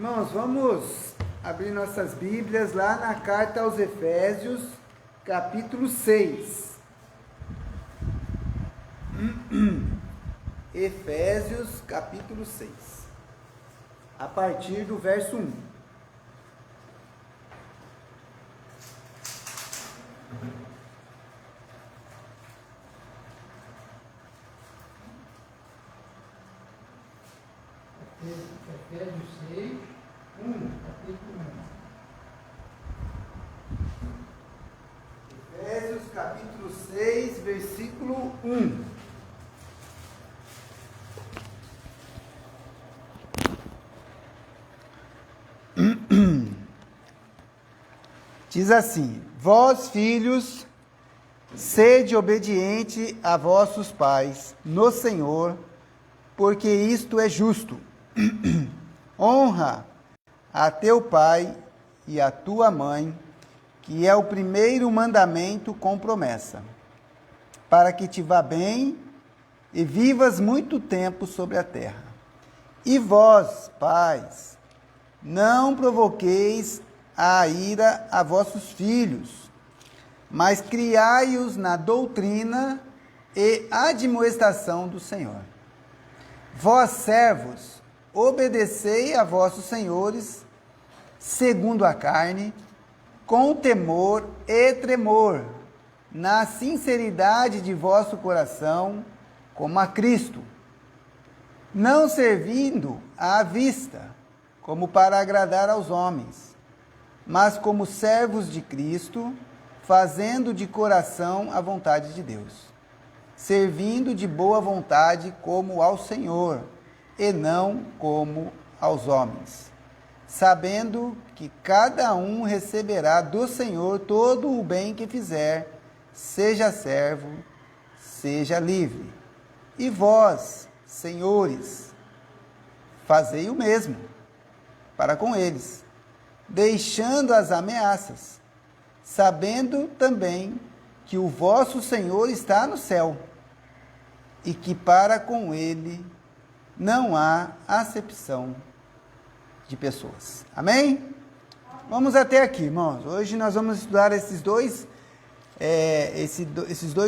Irmãos, vamos abrir nossas Bíblias lá na carta aos Efésios, capítulo 6. Efésios, capítulo 6. A partir do verso 1. Efésios 6, capítulo 1. Efésios, capítulo 6, versículo 1. Diz assim: Vós, filhos, sede obediente a vossos pais no Senhor, porque isto é justo. Honra a teu pai e a tua mãe, que é o primeiro mandamento com promessa, para que te vá bem e vivas muito tempo sobre a terra. E vós, pais, não provoqueis a ira a vossos filhos, mas criai-os na doutrina e admoestação do Senhor. Vós, servos, obedecei a vossos senhores, segundo a carne, com temor e tremor, na sinceridade de vosso coração, como a Cristo, não servindo à vista, como para agradar aos homens, mas como servos de Cristo, fazendo de coração a vontade de Deus, servindo de boa vontade como ao Senhor, e não como aos homens, sabendo que cada um receberá do Senhor todo o bem que fizer, seja servo, seja livre. E vós, senhores, fazei o mesmo para com eles, deixando as ameaças, sabendo também que o vosso Senhor está no céu, e que para com ele não há acepção de pessoas. Amém? Vamos até aqui, irmãos. Hoje nós vamos estudar esses dois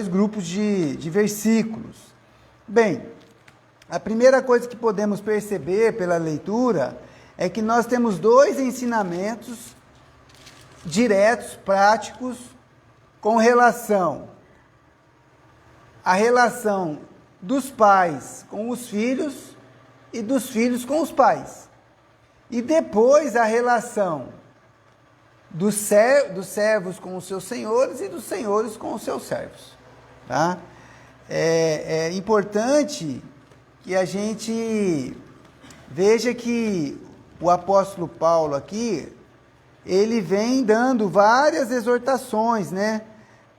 grupos de versículos. Bem, a primeira coisa que podemos perceber pela leitura é que nós temos dois ensinamentos diretos, práticos, com relação à relação dos pais com os filhos e dos filhos com os pais. E depois a relação dos servos com os seus senhores e dos senhores com os seus servos. Tá? É importante que a gente veja que o apóstolo Paulo aqui, ele vem dando várias exortações, né?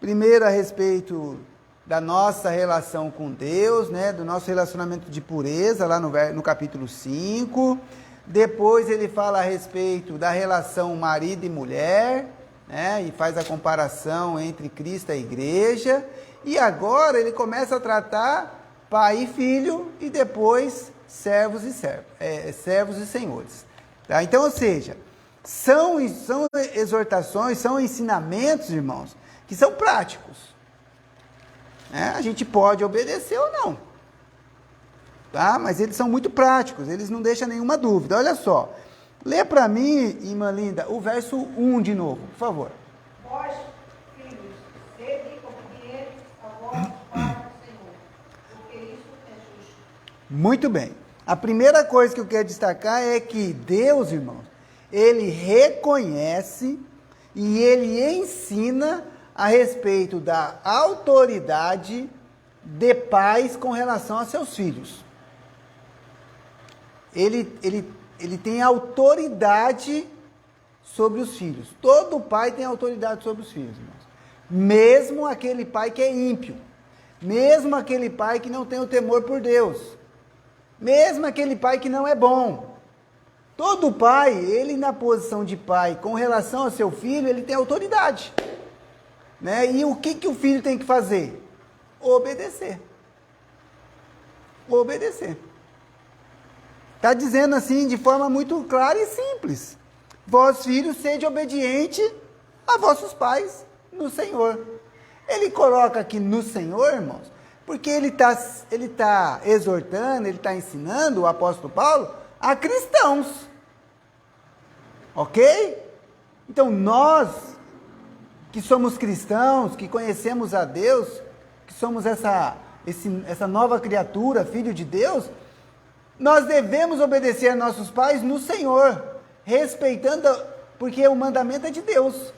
Primeiro a respeito da nossa relação com Deus, né? Do nosso relacionamento de pureza, lá no capítulo 5. Depois ele fala a respeito da relação marido e mulher, né? E faz a comparação entre Cristo e a igreja. E agora ele começa a tratar pai e filho, e depois servos e senhores. Tá? Então, ou seja, são exortações, são ensinamentos, irmãos, que são práticos. A gente pode obedecer ou não. Tá? Mas eles são muito práticos, eles não deixam nenhuma dúvida. Olha só, lê para mim, irmã linda, o verso 1 de novo, por favor. Vós, filhos, sede obedientes a vossos pais do Senhor, porque isso é justo. Muito bem. A primeira coisa que eu quero destacar é que Deus, irmãos, ele reconhece e ele ensina a respeito da autoridade de pais com relação a seus filhos. Ele tem autoridade sobre os filhos. Todo pai tem autoridade sobre os filhos, irmãos. Mesmo aquele pai que é ímpio. Mesmo aquele pai que não tem o temor por Deus. Mesmo aquele pai que não é bom. Todo pai, ele na posição de pai, com relação ao seu filho, ele tem autoridade. Né? E o que o filho tem que fazer? Obedecer. Obedecer. Está dizendo assim de forma muito clara e simples. Vós, filhos, sede obediente a vossos pais no Senhor. Ele coloca aqui no Senhor, irmãos, porque ele tá exortando, ele está ensinando, o apóstolo Paulo, a cristãos. Ok? Então nós, que somos cristãos, que conhecemos a Deus, que somos essa nova criatura, filho de Deus, nós devemos obedecer a nossos pais no Senhor, respeitando, porque o mandamento é de Deus.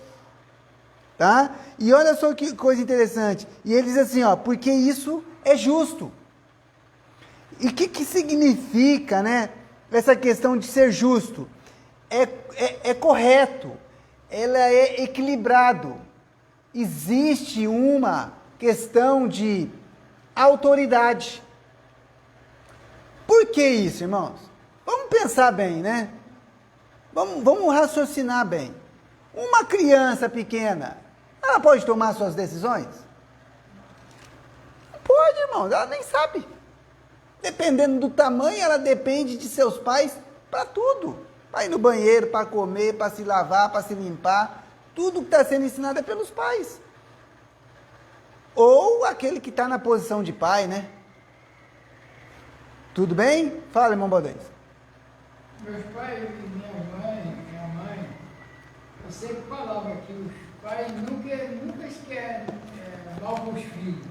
Tá? E olha só que coisa interessante. E ele diz assim, ó, porque isso é justo. E o que significa, né, essa questão de ser justo? É correto, ela é equilibrado. Existe uma questão de autoridade. Por que isso, irmãos? Vamos pensar bem, né? Vamos raciocinar bem. Uma criança pequena, ela pode tomar suas decisões? Pode, irmão, ela nem sabe. Dependendo do tamanho, ela depende de seus pais para tudo. Para ir no banheiro, para comer, para se lavar, para se limpar. Tudo que está sendo ensinado é pelos pais. Ou aquele que está na posição de pai, né? Tudo bem? Fala, irmão Baldez. Meus pais e minha mãe, eu sempre falava que os pais nunca querem mal para os filhos.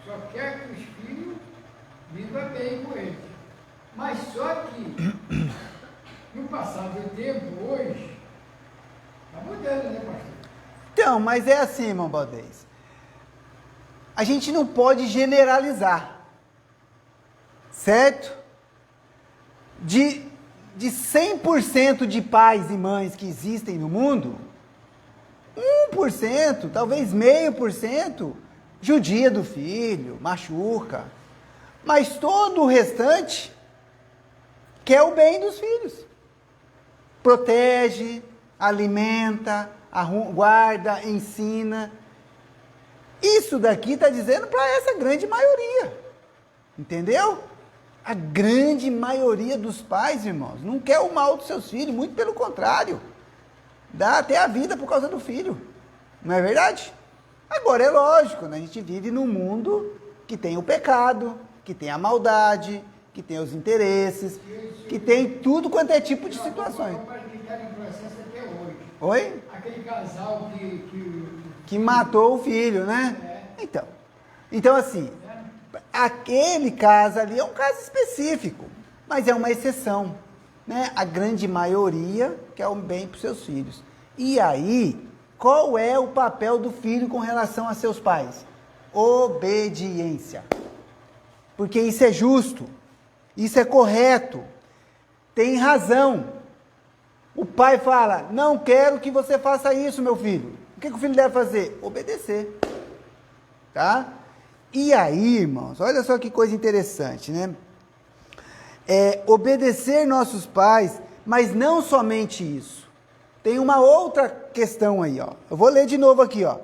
Só quer que os filhos vivam bem com eles. Mas só que, no passado do tempo, hoje, está mudando, né, pastor? Então, mas é assim, irmão Baldez. A gente não pode generalizar. Certo? De 100% de pais e mães que existem no mundo, 1%, talvez 0,5%, judia do filho, machuca. Mas todo o restante quer o bem dos filhos. Protege, alimenta, guarda, ensina. Isso daqui está dizendo para essa grande maioria. Entendeu? A grande maioria dos pais, irmãos, não quer o mal dos seus filhos, muito pelo contrário. Dá até a vida por causa do filho. Não é verdade? Agora é lógico, né? A gente vive num mundo que tem o pecado, que tem a maldade, que tem os interesses, que tem tudo quanto é tipo de situações. Que está em processo até hoje. Oi? Aquele casal Que matou o filho, né? Então assim, aquele caso ali é um caso específico, mas é uma exceção, né? A grande maioria quer o bem para os seus filhos. E aí, qual é o papel do filho com relação a seus pais? Obediência. Porque isso é justo, isso é correto, tem razão. O pai fala, não quero que você faça isso, meu filho. O que o filho deve fazer? Obedecer. Tá? E aí, irmãos, olha só que coisa interessante, né? Obedecer nossos pais, mas não somente isso. Tem uma outra questão aí, ó. Eu vou ler de novo aqui, ó.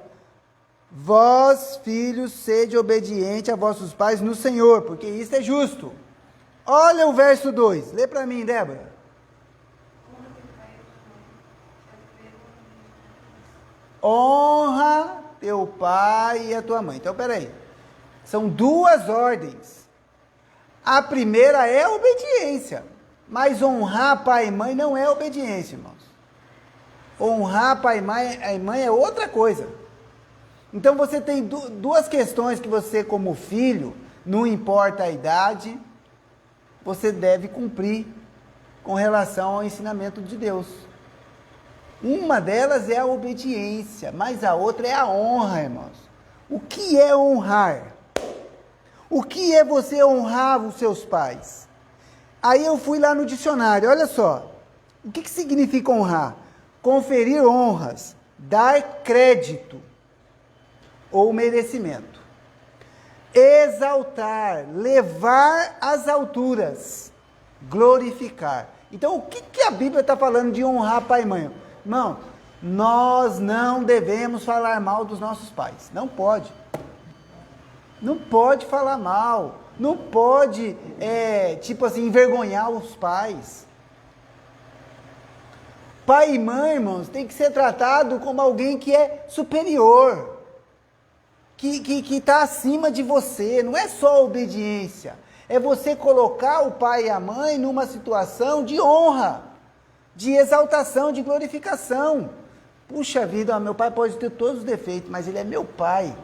Vós, filhos, sede obediente a vossos pais no Senhor, porque isso é justo. Olha o verso 2. Lê para mim, Débora. Honra teu pai e a tua mãe. Então, peraí. São duas ordens. A primeira é a obediência. Mas honrar pai e mãe não é obediência, irmãos. Honrar pai e mãe é outra coisa. Então você tem duas questões que você, como filho, não importa a idade, você deve cumprir com relação ao ensinamento de Deus. Uma delas é a obediência, mas a outra é a honra, irmãos. O que é honrar? O que é você honrar os seus pais? Aí eu fui lá no dicionário, olha só. O que significa honrar? Conferir honras, dar crédito ou merecimento. Exaltar, levar às alturas, glorificar. Então, o que a Bíblia está falando de honrar pai e mãe? Irmão, nós não devemos falar mal dos nossos pais. Não pode. Não pode falar mal. Não pode, tipo assim, envergonhar os pais. Pai e mãe, irmãos, tem que ser tratado como alguém que é superior, que está acima de você. Não é só obediência, é você colocar o pai e a mãe numa situação de honra, de exaltação, de glorificação. Puxa vida, meu pai pode ter todos os defeitos, mas ele é meu pai,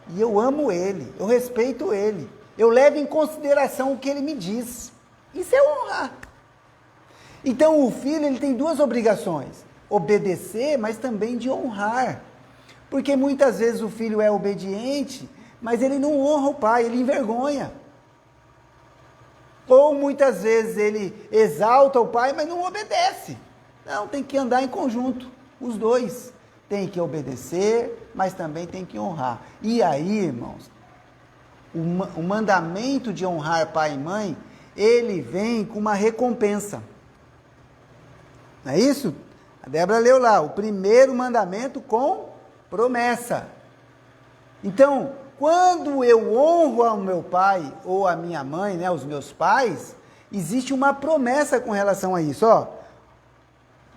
e eu amo ele, eu respeito ele, eu levo em consideração o que ele me diz. Isso é honrar. Então o filho, ele tem duas obrigações: obedecer, mas também de honrar. Porque muitas vezes o filho é obediente, mas ele não honra o pai, ele envergonha. Ou muitas vezes ele exalta o pai, mas não obedece. Não, tem que andar em conjunto, os dois. Tem que obedecer, mas também tem que honrar. E aí, irmãos, o mandamento de honrar pai e mãe, ele vem com uma recompensa. Não é isso? A Débora leu lá, o primeiro mandamento com promessa. Então, quando eu honro ao meu pai ou a minha mãe, né, os meus pais, existe uma promessa com relação a isso, ó.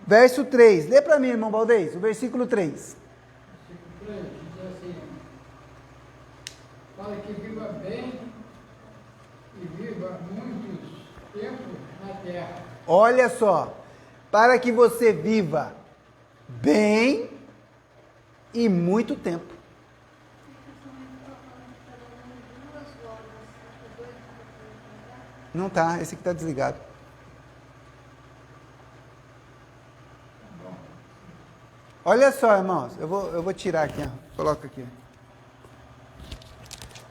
Verso 3, lê para mim, irmão Valdez, o versículo 3. Versículo 3 diz assim: para que viva bem e viva muitos tempos na terra. Olha só, para que você viva bem e muito tempo. Não tá, esse aqui está desligado. Olha só, irmãos, eu vou tirar aqui, ó. Coloca aqui.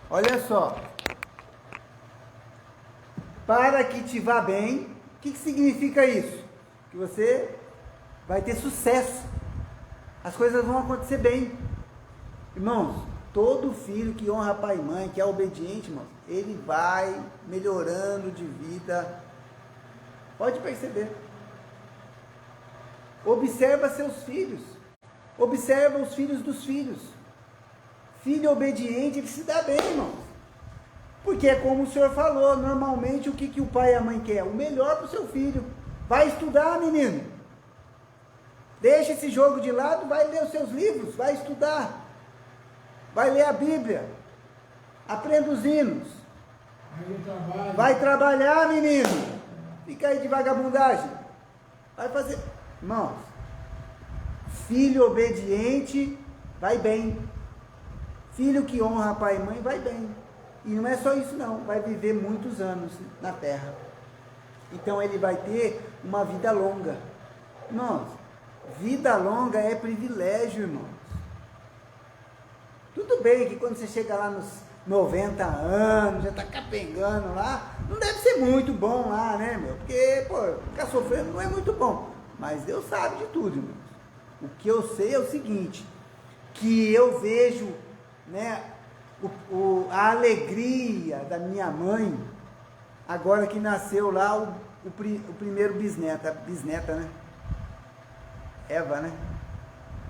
Olha só. Para que te vá bem, o que significa isso? Que você vai ter sucesso. As coisas vão acontecer bem. Irmãos, todo filho que honra pai e mãe, que é obediente, irmãos, ele vai melhorando de vida. Pode perceber. Observa seus filhos. Observa os filhos dos filhos. Filho obediente, ele se dá bem, irmãos. Porque é como o senhor falou, normalmente o que o pai e a mãe quer? O melhor para o seu filho. Vai estudar, menino. Deixa esse jogo de lado, vai ler os seus livros, vai estudar. Vai ler a Bíblia. Aprenda os hinos. Vai trabalhar, menino. Fica aí de vagabundagem. Vai fazer. Irmãos, filho obediente vai bem. Filho que honra pai e mãe vai bem. E não é só isso não, vai viver muitos anos na terra. Então ele vai ter uma vida longa. Irmãos, vida longa é privilégio, irmãos. Tudo bem que quando você chega lá nos 90 anos, já está capengando lá, não deve ser muito bom lá, né, meu? Porque, pô, ficar sofrendo não é muito bom. Mas Deus sabe de tudo, irmãos. O que eu sei é o seguinte, que eu vejo, né, a alegria da minha mãe, agora que nasceu lá o primeiro bisneta, né? Eva, né?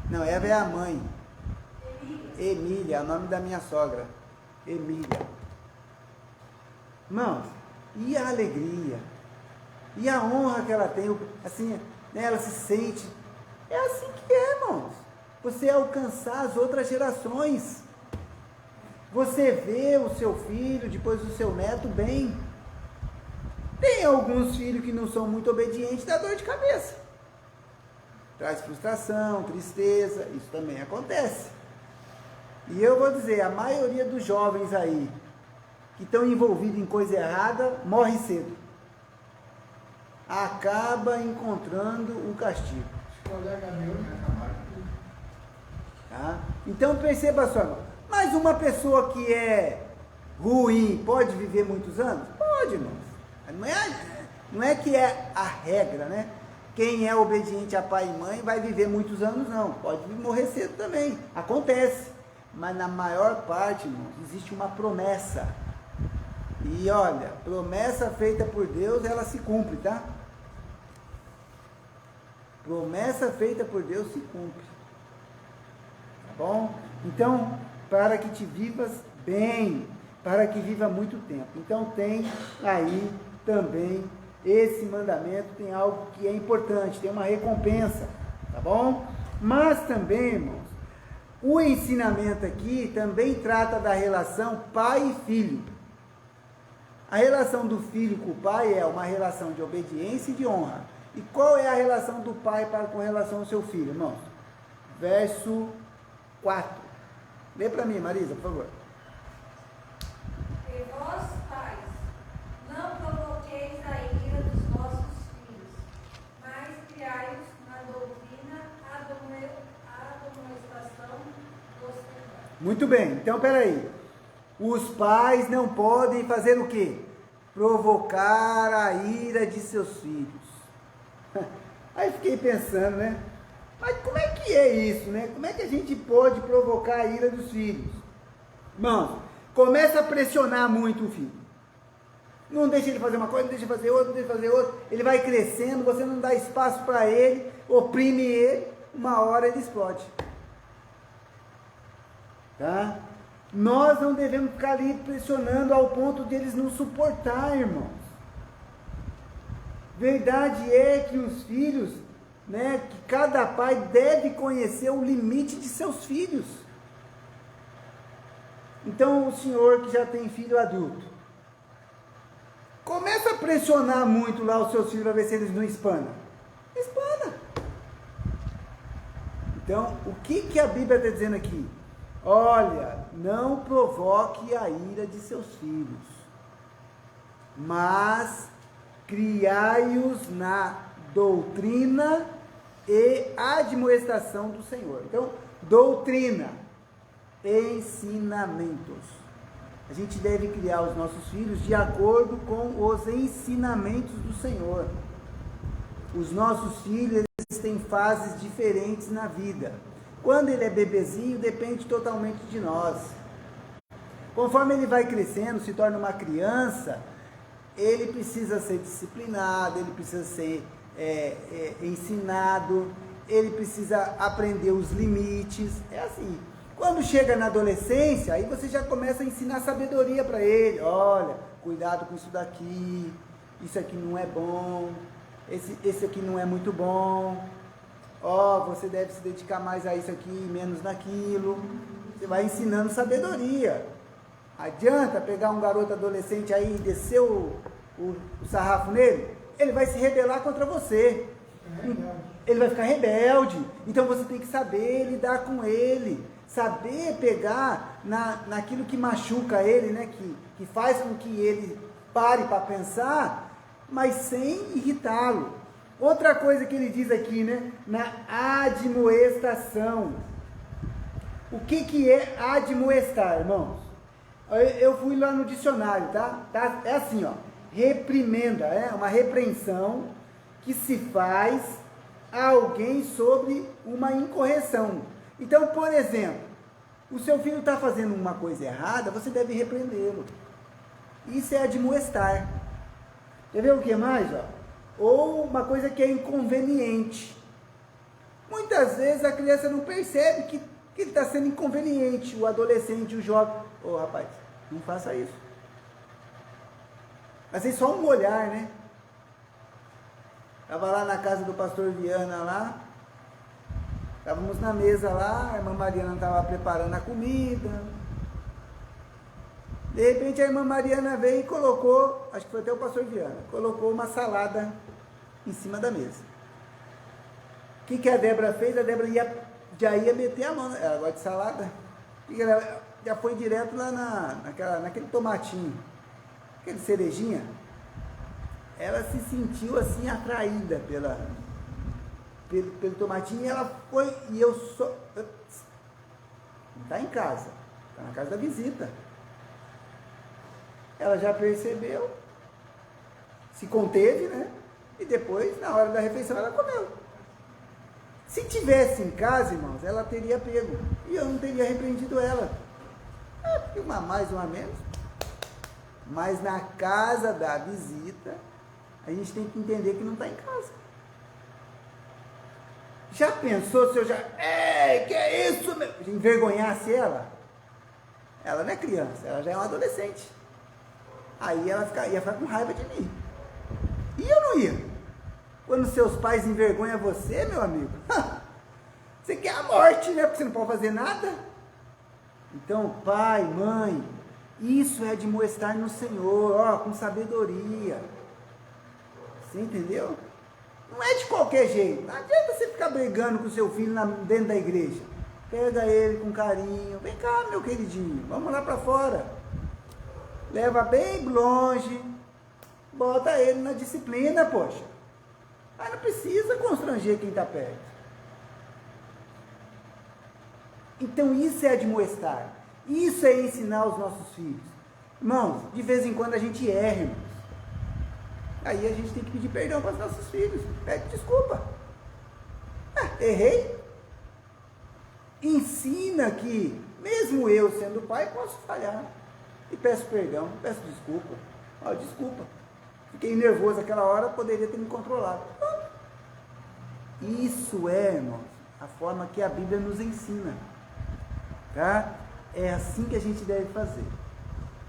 Não, Eva é a mãe. Emília, é o nome da minha sogra. Emília. Irmãos, e a alegria? E a honra que ela tem, assim, né, ela se sente. É assim que é, irmãos. Você alcançar as outras gerações. Você vê o seu filho, depois o seu neto bem. Tem alguns filhos que não são muito obedientes, dá dor de cabeça. Traz frustração, tristeza, isso também acontece. E eu vou dizer, a maioria dos jovens aí, que estão envolvidos em coisa errada, morre cedo. Acaba encontrando o castigo. Tá? Então perceba só, irmão. Mas uma pessoa que é ruim pode viver muitos anos? Pode, irmãos. Não é que é a regra, né? Quem é obediente a pai e mãe vai viver muitos anos, não. Pode morrer cedo também. Acontece. Mas na maior parte, irmãos, existe uma promessa. E olha, promessa feita por Deus, ela se cumpre, tá? Promessa feita por Deus se cumpre. Tá bom? Então, para que te vivas bem, para que viva muito tempo. Então tem aí também esse mandamento, tem algo que é importante, tem uma recompensa, tá bom? Mas também, irmãos, o ensinamento aqui também trata da relação pai e filho. A relação do filho com o pai é uma relação de obediência e de honra. E qual é a relação do pai com relação ao seu filho, irmãos? Verso 4. Lê para mim, Marisa, por favor. E vós, pais, não provoqueis a ira dos vossos filhos, mas criai-os na doutrina, admoestação do Senhor. Muito bem, então peraí. Os pais não podem fazer o quê? Provocar a ira de seus filhos. Aí fiquei pensando, né? Mas como é que é isso, né? Como é que a gente pode provocar a ira dos filhos? Irmãos, começa a pressionar muito o filho. Não deixa ele fazer uma coisa, não deixa ele fazer outra, não deixa ele fazer outra. Ele vai crescendo, você não dá espaço para ele, oprime ele, uma hora ele explode. Tá? Nós não devemos ficar ali pressionando ao ponto de eles não suportar, irmãos. Verdade é que os filhos, né, que cada pai deve conhecer o limite de seus filhos. Então, o senhor que já tem filho adulto, começa a pressionar muito lá os seus filhos para ver se eles não espanam. Espana. Então, o que a Bíblia está dizendo aqui? Olha, não provoque a ira de seus filhos, mas criai-os na doutrina e admoestação do Senhor. Então, doutrina, ensinamentos. A gente deve criar os nossos filhos de acordo com os ensinamentos do Senhor. Os nossos filhos, eles têm fases diferentes na vida. Quando ele é bebezinho, depende totalmente de nós. Conforme ele vai crescendo, se torna uma criança, ele precisa ser disciplinado, ele precisa ser ensinado, ele precisa aprender os limites. É assim. Quando chega na adolescência, aí você já começa a ensinar sabedoria para ele. Olha, cuidado com isso daqui, isso aqui não é bom, esse aqui não é muito bom. Você deve se dedicar mais a isso aqui, menos naquilo. Você vai ensinando sabedoria. Adianta pegar um garoto adolescente aí e descer o sarrafo nele? Ele vai se rebelar contra você. Ele vai ficar rebelde. Então você tem que saber lidar com ele. Saber pegar naquilo que machuca ele, né? Que faz com que ele pare para pensar, mas sem irritá-lo. Outra coisa que ele diz aqui, né? Na admoestação. O que é admoestar, irmãos? Eu fui lá no dicionário, tá? É assim, ó. Reprimenda, é uma repreensão que se faz a alguém sobre uma incorreção. Então, por exemplo, o seu filho está fazendo uma coisa errada, você deve repreendê-lo. Isso é admoestar. Quer ver o que mais, ó? Ou uma coisa que é inconveniente. Muitas vezes a criança não percebe que ele está sendo inconveniente, o adolescente, o jovem. Rapaz, não faça isso. Às vezes só um olhar, né? Estava lá na casa do pastor Viana lá, estávamos na mesa lá, a irmã Mariana estava preparando a comida. De repente a irmã Mariana veio e colocou, acho que foi até o pastor Viana, colocou uma salada em cima da mesa. O que a Débora fez? A Débora já ia meter a mão, ela gosta de salada, e ela já foi direto lá naquele tomatinho, aquele cerejinha. Ela se sentiu assim atraída pelo tomatinho, e ela foi, e eu só... Não está em casa, está na casa da visita. Ela já percebeu, se conteve, né? E depois, na hora da refeição, ela comeu. Se tivesse em casa, irmãos, ela teria pego. E eu não teria repreendido ela. Uma mais, uma menos. Mas na casa da visita, a gente tem que entender que não está em casa. Já pensou se eu já... que é isso, meu? Envergonhasse ela? Ela não é criança, ela já é uma adolescente. Aí ela ia ficar com raiva de mim. E eu não ia. Quando seus pais envergonham você, meu amigo, você quer a morte, né? Porque você não pode fazer nada. Então, pai, mãe, isso é admoestar no Senhor, ó, com sabedoria. Você entendeu? Não é de qualquer jeito. Não adianta você ficar brigando com o seu filho dentro da igreja. Pega ele com carinho. Vem cá, meu queridinho, vamos lá para fora. Leva bem longe. Bota ele na disciplina, poxa. Mas não precisa constranger quem está perto. Então isso é admoestar. Isso é ensinar os nossos filhos. Irmãos, de vez em quando a gente erra, irmãos. Aí a gente tem que pedir perdão para os nossos filhos. Pede desculpa. Errei. Ensina que, mesmo eu sendo pai, posso falhar. E peço perdão, peço desculpa. Desculpa. Fiquei nervoso aquela hora, poderia ter me controlado. Isso é, irmãos, a forma que a Bíblia nos ensina. Tá? É assim que a gente deve fazer.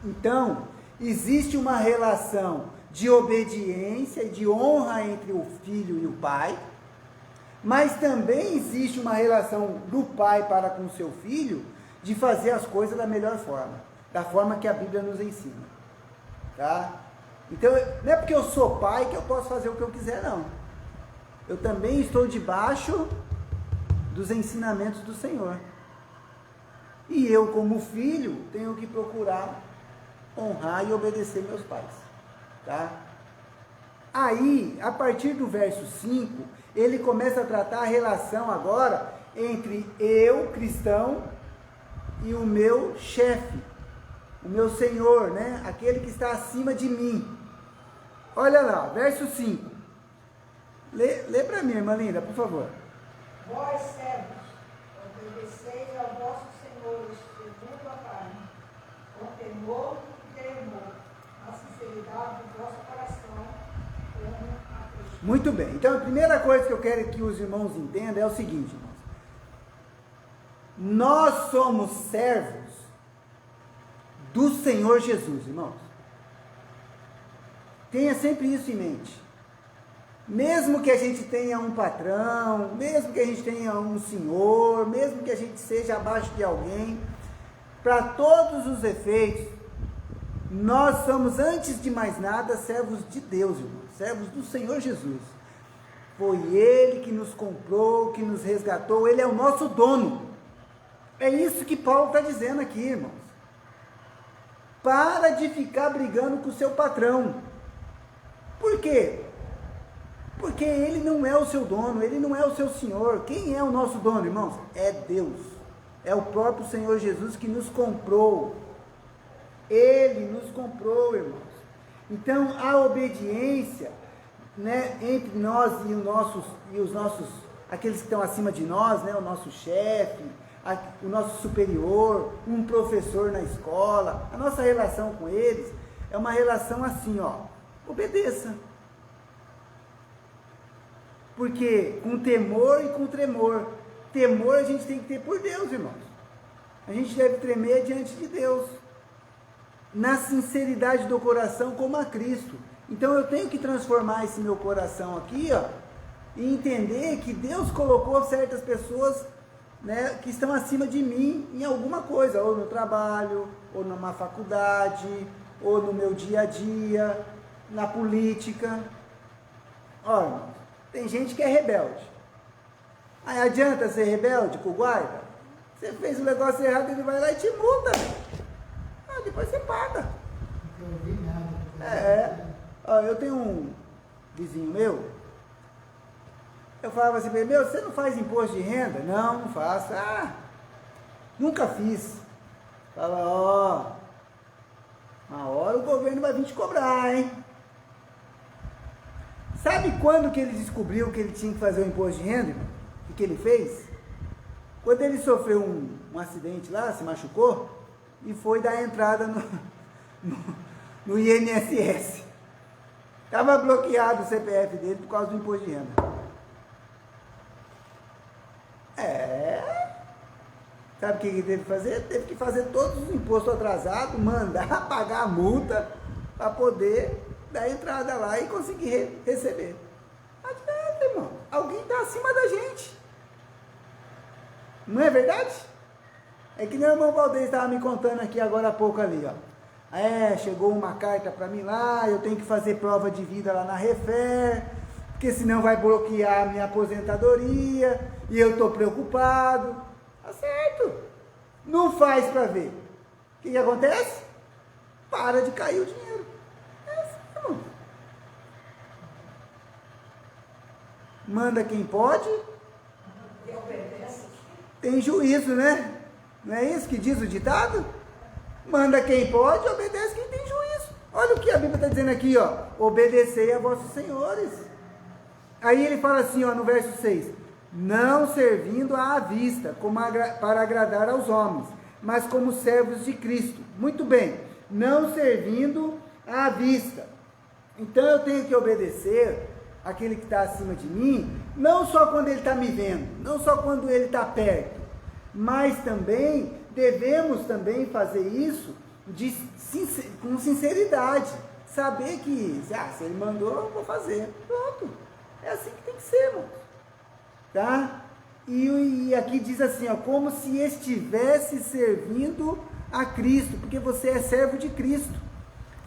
Então, existe uma relação de obediência e de honra entre o filho e o pai, mas também existe uma relação do pai para com o seu filho de fazer as coisas da melhor forma, da forma que a Bíblia nos ensina. Tá? Então, não é porque eu sou pai que eu posso fazer o que eu quiser, não. Eu também estou debaixo dos ensinamentos do Senhor. E eu, como filho, tenho que procurar honrar e obedecer meus pais. Tá? Aí, a partir do verso 5, ele começa a tratar a relação agora entre eu, cristão, e o meu chefe, o meu senhor, né? Aquele que está acima de mim. Olha lá, verso 5. Lê para mim, irmã linda, por favor. Vós, servos, obedeceis ao vosso Senhor segundo a carne, com temor e tremor, na sinceridade do vosso coração, como a Cristo. Muito bem. Então, a primeira coisa que eu quero que os irmãos entendam é o seguinte, irmãos. Nós somos servos do Senhor Jesus, irmãos. Tenha sempre isso em mente. Mesmo que a gente tenha um patrão, mesmo que a gente tenha um senhor, mesmo que a gente seja abaixo de alguém, para todos os efeitos, nós somos, antes de mais nada, servos de Deus, irmãos, servos do Senhor Jesus. Foi Ele que nos comprou, que nos resgatou, Ele é o nosso dono. É isso que Paulo está dizendo aqui, irmãos. Para de ficar brigando com o seu patrão. Por quê? Porque ele não é o seu dono, ele não é o seu senhor. Quem é o nosso dono, irmãos? É Deus. É o próprio Senhor Jesus que nos comprou. Ele nos comprou, irmãos. Então, a obediência, né, entre nós e os nossos, aqueles que estão acima de nós, né, o nosso chefe, o nosso superior, um professor na escola, a nossa relação com eles é uma relação assim, ó, obedeça. Porque com temor e com tremor. Temor a gente tem que ter por Deus, irmãos. A gente deve tremer diante de Deus. Na sinceridade do coração como a Cristo. Então eu tenho que transformar esse meu coração aqui, ó, e entender que Deus colocou certas pessoas, né, que estão acima de mim em alguma coisa, ou no trabalho, ou numa faculdade, ou no meu dia a dia, na política. Ó, irmãos, tem gente que é rebelde. Aí adianta ser rebelde com o guarda? Você fez um negócio errado, ele vai lá e te multa. Depois você paga. Não ouvi nada. Ó, eu tenho um vizinho meu. Eu falava assim, meu, você não faz imposto de renda? Não, não faço. Nunca fiz. Fala, ó, uma hora o governo vai vir te cobrar, hein? Sabe quando que ele descobriu que ele tinha que fazer o imposto de renda? O que ele fez? Quando ele sofreu um acidente lá, se machucou, e foi dar entrada no INSS. Estava bloqueado o CPF dele por causa do imposto de renda. Sabe o que ele teve que fazer? Teve que fazer todos os impostos atrasados, mandar pagar a multa para poder dar entrada lá e conseguir receber. Não adianta, irmão. Alguém está acima da gente. Não é verdade? É que nem o irmão Valdez estava me contando aqui agora há pouco ali, ó. Chegou uma carta para mim lá, eu tenho que fazer prova de vida lá na Refer, porque senão vai bloquear a minha aposentadoria, e eu estou preocupado. Tá certo. Não faz para ver. O que acontece? Para de cair o dinheiro. É assim, irmão. Manda quem pode. Tem juízo, né? Não é isso que diz o ditado? Manda quem pode, obedece quem tem juízo. Olha o que a Bíblia está dizendo aqui, ó. Obedecei a vossos senhores. Aí ele fala assim, ó, no verso 6. Não servindo à vista, para agradar aos homens, mas como servos de Cristo. Muito bem. Não servindo à vista. Então eu tenho que obedecer aquele que está acima de mim, não só quando ele está me vendo, não só quando ele está perto, mas também devemos também fazer isso com sinceridade, saber que, se ele mandou, eu vou fazer, pronto, é assim que tem que ser, irmão, tá? E aqui diz assim, ó, como se estivesse servindo a Cristo, porque você é servo de Cristo,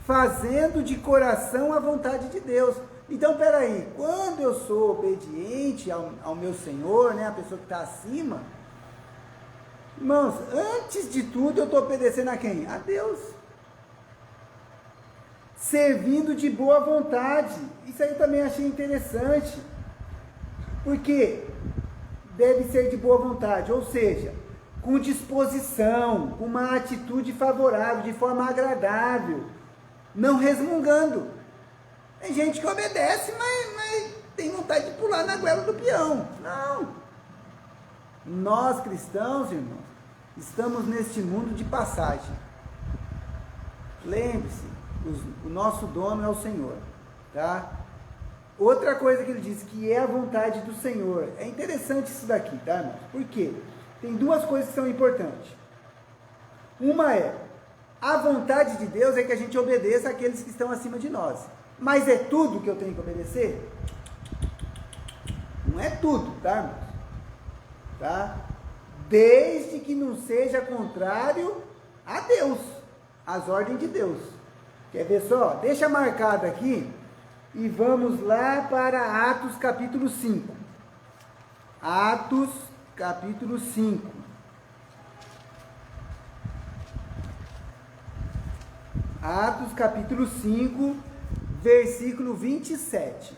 fazendo de coração a vontade de Deus. Então, peraí, quando eu sou obediente ao meu Senhor, né, a pessoa que está acima, irmãos, antes de tudo eu estou obedecendo a quem? A Deus. Servindo de boa vontade. Isso aí eu também achei interessante. Porque deve ser de boa vontade, ou seja, com disposição, com uma atitude favorável, de forma agradável, não resmungando. Tem gente que obedece, mas tem vontade de pular na goela do peão. Não. Nós cristãos, irmãos, estamos neste mundo de passagem. Lembre-se, o nosso dono é o Senhor, tá? Outra coisa que ele diz, que é a vontade do Senhor. É interessante isso daqui, tá, irmãos? Por quê? Tem duas coisas que são importantes. Uma é, a vontade de Deus é que a gente obedeça àqueles que estão acima de nós. Mas é tudo que eu tenho que obedecer? Não é tudo, tá, irmãos? Tá? Desde que não seja contrário a Deus, às ordens de Deus. Quer ver só? Deixa marcado aqui e vamos lá para Atos capítulo 5. Atos capítulo 5. Atos capítulo 5, versículo 27.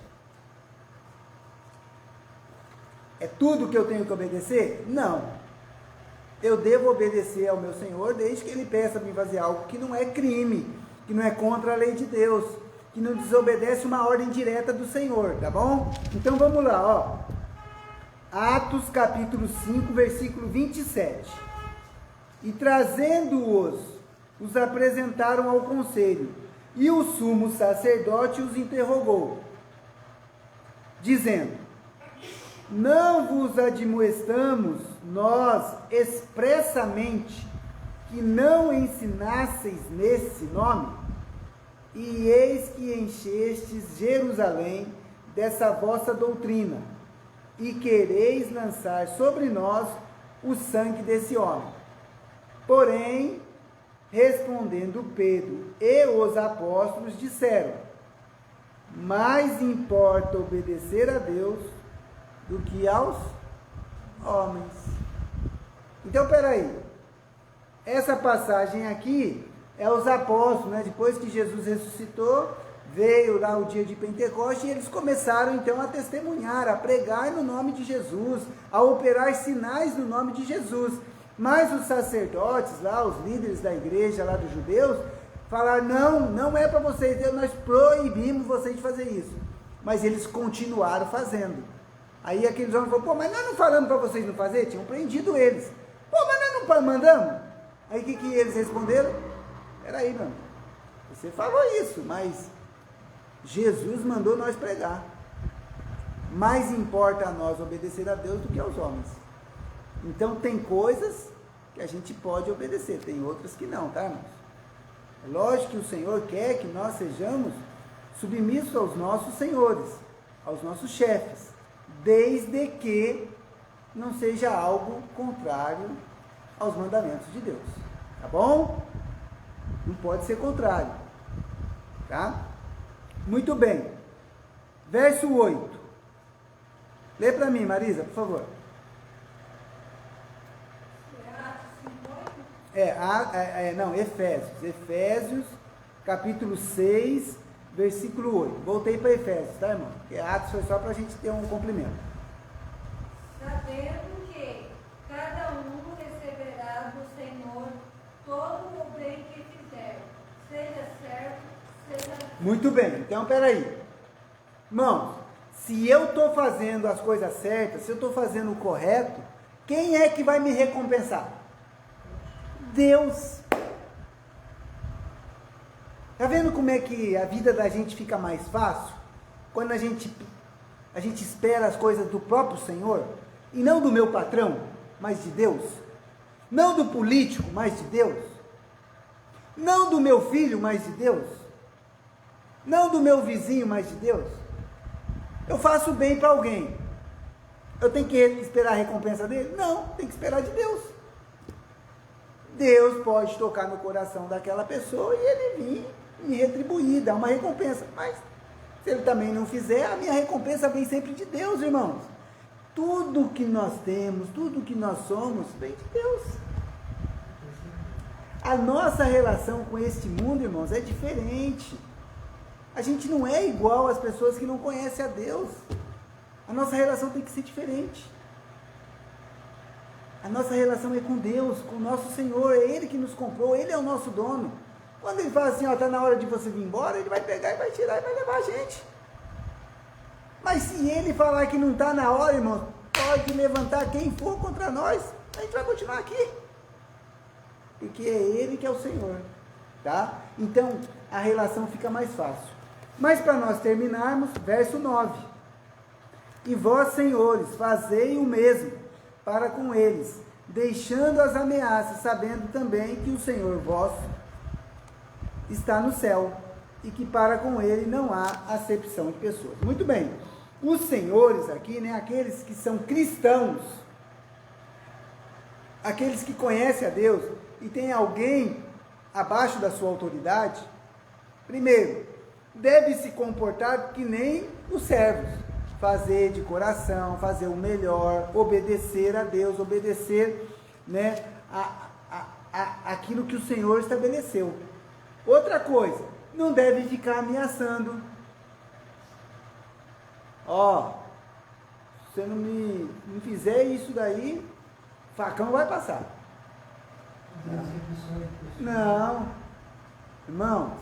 É tudo que eu tenho que obedecer? Não. Eu devo obedecer ao meu Senhor desde que Ele peça para mim fazer algo que não é crime, que não é contra a lei de Deus, que não desobedece uma ordem direta do Senhor, tá bom? Então vamos lá, ó. Atos capítulo 5, versículo 27. E trazendo-os, os apresentaram ao conselho, e o sumo sacerdote os interrogou, dizendo: não vos admoestamos nós expressamente que não ensinasseis nesse nome? E eis que enchestes Jerusalém dessa vossa doutrina, e quereis lançar sobre nós o sangue desse homem. Porém, respondendo Pedro e os apóstolos, disseram: mais importa obedecer a Deus do que aos homens. Então, peraí, essa passagem aqui é os apóstolos, né? Depois que Jesus ressuscitou, veio lá o dia de Pentecostes, e eles começaram então a testemunhar, a pregar no nome de Jesus, a operar sinais no nome de Jesus. Mas os sacerdotes lá, os líderes da igreja lá dos judeus, falaram: não é para vocês, Deus, nós proibimos vocês de fazer isso. Mas eles continuaram fazendo. Aí aqueles homens falaram: pô, mas nós não falamos para vocês não fazer? Tinham prendido eles. Pô, mas nós não mandamos? Aí o que eles responderam? Peraí, mano, você falou isso, mas Jesus mandou nós pregar. Mais importa a nós obedecer a Deus do que aos homens. Então tem coisas que a gente pode obedecer, tem outras que não, tá, irmãos? É lógico que o Senhor quer que nós sejamos submissos aos nossos senhores, aos nossos chefes, desde que não seja algo contrário aos mandamentos de Deus, tá bom? Não pode ser contrário, tá? Muito bem. Verso 8. Lê para mim, Marisa, por favor. Efésios. Efésios, capítulo 6, versículo 8. Voltei para Efésios, tá, irmão? Porque Atos foi só para a gente ter um complemento. Sabendo que cada um receberá do Senhor todo o bem que fizer, seja certo, seja... Muito bem, então peraí. Irmãos, se eu estou fazendo as coisas certas, se eu estou fazendo o correto, quem é que vai me recompensar? Deus. Está vendo como é que a vida da gente fica mais fácil? Quando a gente espera as coisas do próprio Senhor, e não do meu patrão, mas de Deus. Não do político, mas de Deus. Não do meu filho, mas de Deus. Não do meu vizinho, mas de Deus. Eu faço bem para alguém. Eu tenho que esperar a recompensa dele? Não, tem que esperar de Deus. Deus pode tocar no coração daquela pessoa e ele vir me retribuir, dar uma recompensa. Mas se ele também não fizer, a minha recompensa vem sempre de Deus, irmãos. Tudo que nós temos, tudo que nós somos, vem de Deus. A nossa relação com este mundo, irmãos, é diferente. A gente não é igual às pessoas que não conhecem a Deus. A nossa relação tem que ser diferente. A nossa relação é com Deus, com o nosso Senhor. É Ele que nos comprou, Ele é o nosso dono. Quando Ele fala assim, está na hora de você vir embora, Ele vai pegar e vai tirar e vai levar a gente. Mas se Ele falar que não está na hora, irmão, pode levantar quem for contra nós, a gente vai continuar aqui. Porque é Ele que é o Senhor, tá? Então, a relação fica mais fácil. Mas para nós terminarmos, verso 9. E vós, senhores, fazei o mesmo para com eles, deixando as ameaças, sabendo também que o Senhor vosso está no céu, e que para com ele não há acepção de pessoas. Muito bem, os senhores aqui, né, aqueles que são cristãos, aqueles que conhecem a Deus, e tem alguém abaixo da sua autoridade, primeiro, deve se comportar que nem os servos, fazer de coração, fazer o melhor, obedecer a Deus, obedecer, né, aquilo que o Senhor estabeleceu. Outra coisa, não deve ficar ameaçando. Se você não me fizer isso daí, facão vai passar. Não, irmãos,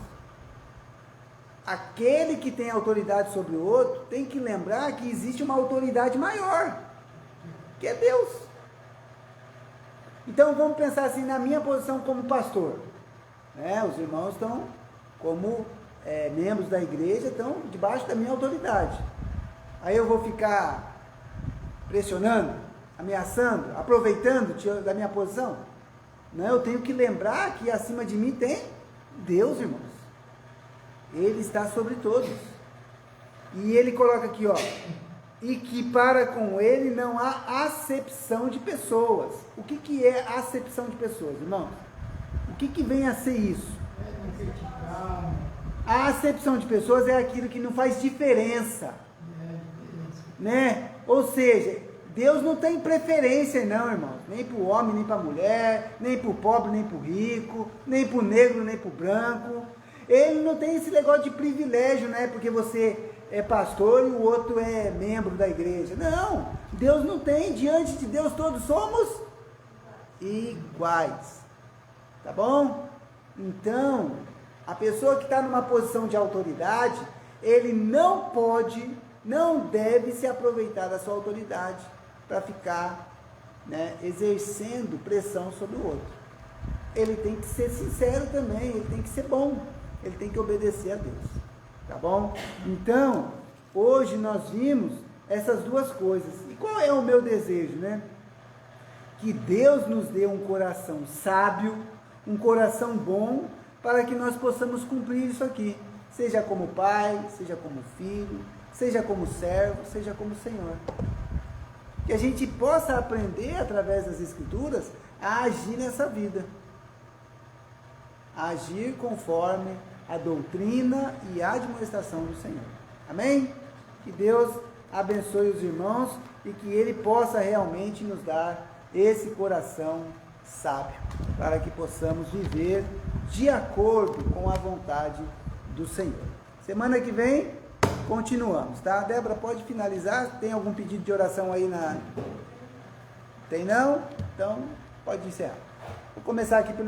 aquele que tem autoridade sobre o outro, tem que lembrar que existe uma autoridade maior, que é Deus. Então vamos pensar assim, na minha posição como pastor, né? Os irmãos estão como membros da igreja, estão debaixo da minha autoridade. Aí eu vou ficar pressionando, ameaçando, aproveitando da minha posição? Não, eu tenho que lembrar que acima de mim tem Deus, irmãos. Ele está sobre todos. E ele coloca aqui, e que para com ele não há acepção de pessoas. O que é acepção de pessoas, irmãos? O que vem a ser isso? A acepção de pessoas é aquilo que não faz diferença, né? Ou seja, Deus não tem preferência não, irmão, nem para o homem, nem para a mulher, nem para o pobre, nem para o rico, nem para o negro, nem para o branco. Ele não tem esse negócio de privilégio, né? Porque você é pastor e o outro é membro da igreja. Não, Deus não tem. Diante de Deus todos somos iguais. Tá bom? Então, a pessoa que está numa posição de autoridade, ele não pode, não deve se aproveitar da sua autoridade para ficar, né, exercendo pressão sobre o outro. Ele tem que ser sincero também, ele tem que ser bom, ele tem que obedecer a Deus, tá bom? Então, hoje nós vimos essas duas coisas. E qual é o meu desejo, né? Que Deus nos dê um coração sábio, um coração bom, para que nós possamos cumprir isso aqui, seja como pai, seja como filho, seja como servo, seja como Senhor. Que a gente possa aprender, através das Escrituras, a agir nessa vida, a agir conforme a doutrina e a admoestação do Senhor. Amém? Que Deus abençoe os irmãos e que Ele possa realmente nos dar esse coração sábio, para que possamos viver de acordo com a vontade do Senhor. Semana que vem, continuamos, tá? Débora, pode finalizar? Tem algum pedido de oração aí na... Tem não? Então, pode encerrar. Vou começar aqui pelo